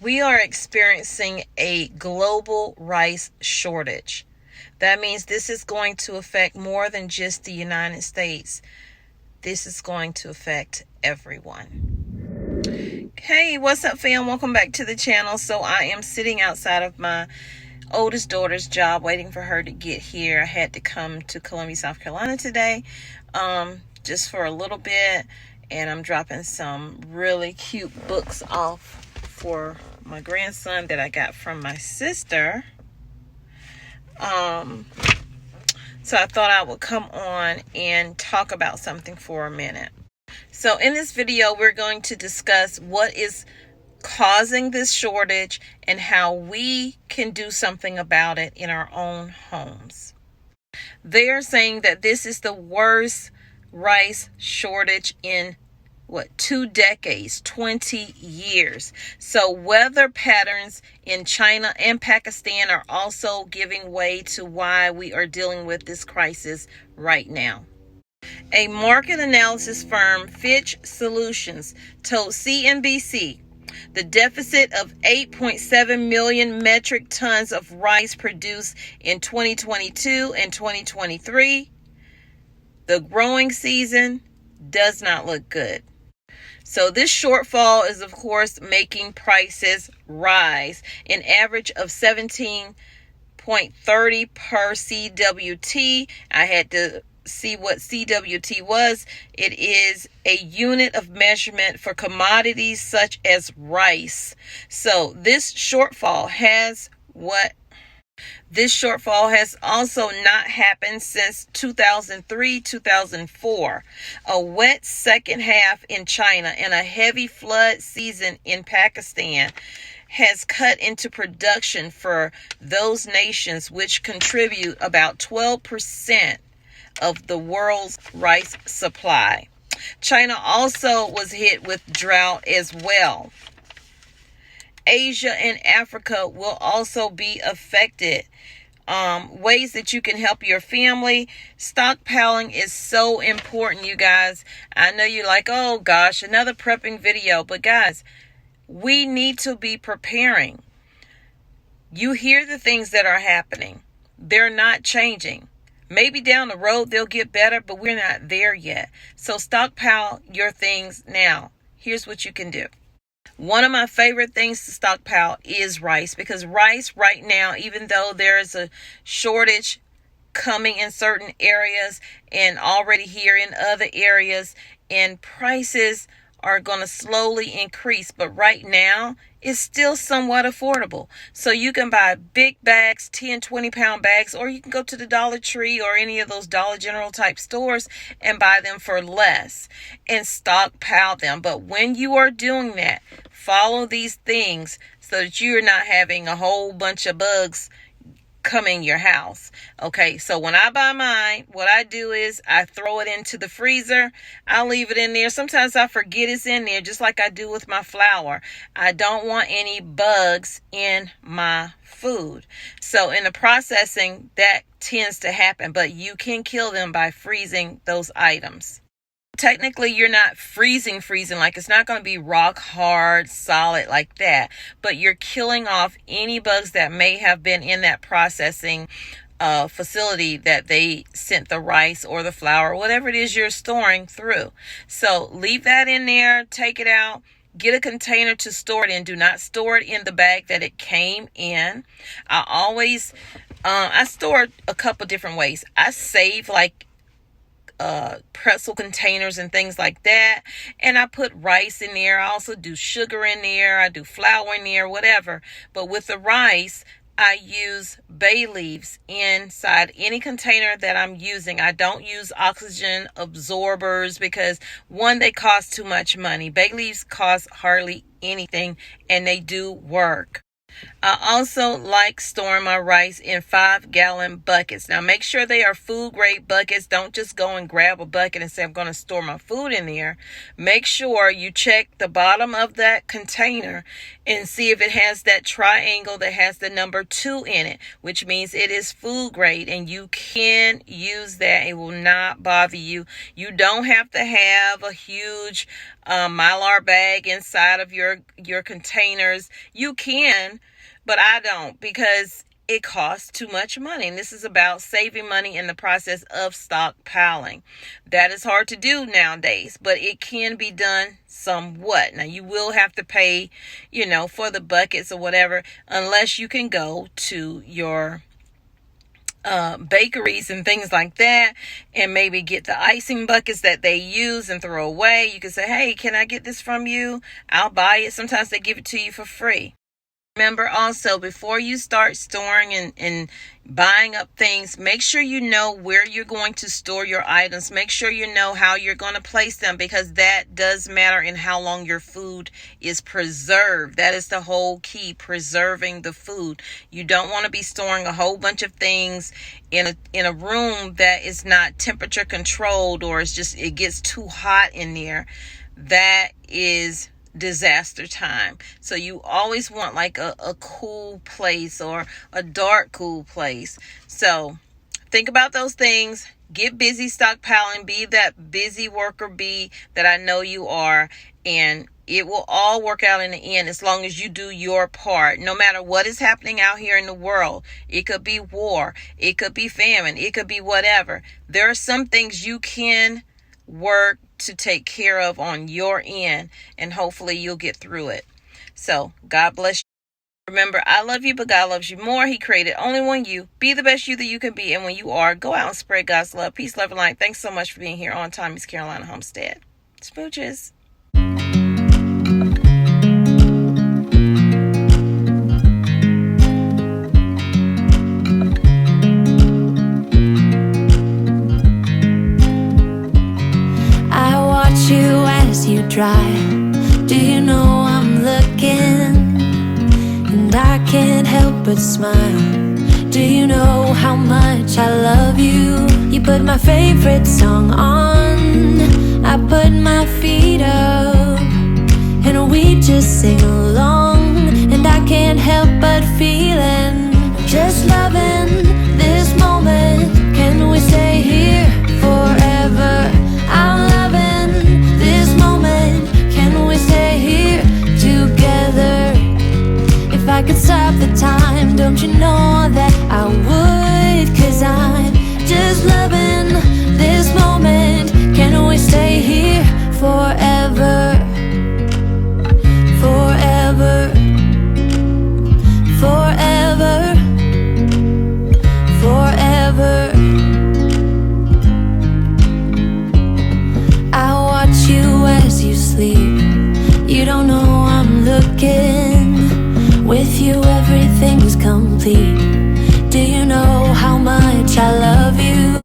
We are experiencing a global rice shortage. That means this is going to affect more than just the United States. This is going to affect everyone. Hey, what's up, fam? Welcome back to the channel. So I am sitting outside of my oldest daughter's job waiting for her to get here. I had to come to Columbia, South Carolina today, just for a little bit, and I'm dropping some really cute books off for my grandson that I got from my sister. So I thought I would come on and talk about something for a minute. So in this video, we're going to discuss what is causing this shortage and how we can do something about it in our own homes. They're saying that this is the worst rice shortage in 2 decades, 20 years. So weather patterns in China and Pakistan are also giving way to why we are dealing with this crisis right now. A market analysis firm, Fitch Solutions, told CNBC the deficit of 8.7 million metric tons of rice produced in 2022 and 2023, the growing season does not look good. So this shortfall is, of course, making prices rise. An average of 17.30 per CWT. I had to see what CWT was. It is a unit of measurement for commodities such as rice. So this shortfall has also not happened since 2003, 2004. A wet second half in China and a heavy flood season in Pakistan has cut into production for those nations, which contribute about 12% of the world's rice supply. China also was hit with drought as well. Asia and Africa will also be affected. Ways that you can help your family. Stockpiling is so important, you guys. I know you're like, oh gosh, another prepping video. But guys, we need to be preparing. You hear the things that are happening. They're not changing. Maybe down the road they'll get better, but we're not there yet. So stockpile your things now. Here's what you can do. One of my favorite things to stockpile is rice, because rice right now, even though there is a shortage coming in certain areas and already here in other areas, and prices are going to slowly increase, but right now it's still somewhat affordable. So you can buy big bags, 10, 20 pound bags, or you can go to the Dollar Tree or any of those Dollar General type stores and buy them for less and stockpile them. But when you are doing that, follow these things so that you're not having a whole bunch of bugs come in your house. Okay, so when I buy mine, what I do is I throw it into the freezer. I leave it in there. Sometimes I forget it's in there, just like I do with my flour. I don't want any bugs in my food. So in the processing, that tends to happen, but you can kill them by freezing those items. Technically, you're not freezing, like it's not going to be rock hard, solid like that, but you're killing off any bugs that may have been in that processing facility that they sent the rice or the flour, whatever it is you're storing through. So leave that in there, take it out, get a container to store it in. Do not store it in the bag that it came in. I store a couple different ways. I save pretzel containers and things like that, and I put rice in there. I also do sugar in there, I do flour in there, whatever. But with the rice, I use bay leaves inside any container that I'm using. I don't use oxygen absorbers because, one, they cost too much money. Bay leaves cost hardly anything, and they do work. I also like storing my rice in 5-gallon buckets. Now, make sure they are food grade buckets. Don't just go and grab a bucket and say, I'm going to store my food in there. Make sure you check the bottom of that container and see if it has that triangle that has the number 2 in it, which means it is food grade and you can use that. It will not bother you. You don't have to have a huge Mylar bag inside of your containers. You can, but I don't, because it costs too much money. And this is about saving money in the process of stockpiling. That is hard to do nowadays, but it can be done somewhat. Now, you will have to pay, for the buckets or whatever, unless you can go to your bakeries and things like that, and maybe get the icing buckets that they use and throw away. You can say, hey, can I get this from you? I'll buy it. Sometimes they give it to you for free. Remember also, before you start storing and buying up things, make sure you know where you're going to store your items. Make sure you know how you're going to place them, because that does matter in how long your food is preserved. That is the whole key, preserving the food. You don't want to be storing a whole bunch of things in a room that is not temperature controlled, or it gets too hot in there. That is disaster time. So you always want like a cool place, or a dark, cool place. So think about those things. Get busy stockpiling. Be that busy worker bee that I know you are. And it will all work out in the end, as long as you do your part. No matter what is happening out here in the world. It could be war. It could be famine. It could be whatever. There are some things you can work to take care of on your end, and hopefully you'll get through it. So God bless you. Remember, I love you, but God loves you more. He created only one you. Be the best you that you can be, and when you are, go out and spread God's love. Peace, love, and light. Thanks so much for being here on Time, Miss Carolina Homestead. Smooches. You drive. Do you know I'm looking? And I can't help but smile. Do you know how much I love you? You put my favorite song on. I put my feet up, and we just sing along. And I can't help but feeling, just loving this moment. Can we stay here forever? I'm loving this moment. Can we stay here together? If I could stop the time, don't you know that I would? 'Cause I'm just loving this moment. Can we stay here forever? Forever. Forever. Forever. I watch you as you sleep. You don't know I'm looking. With you everything's complete.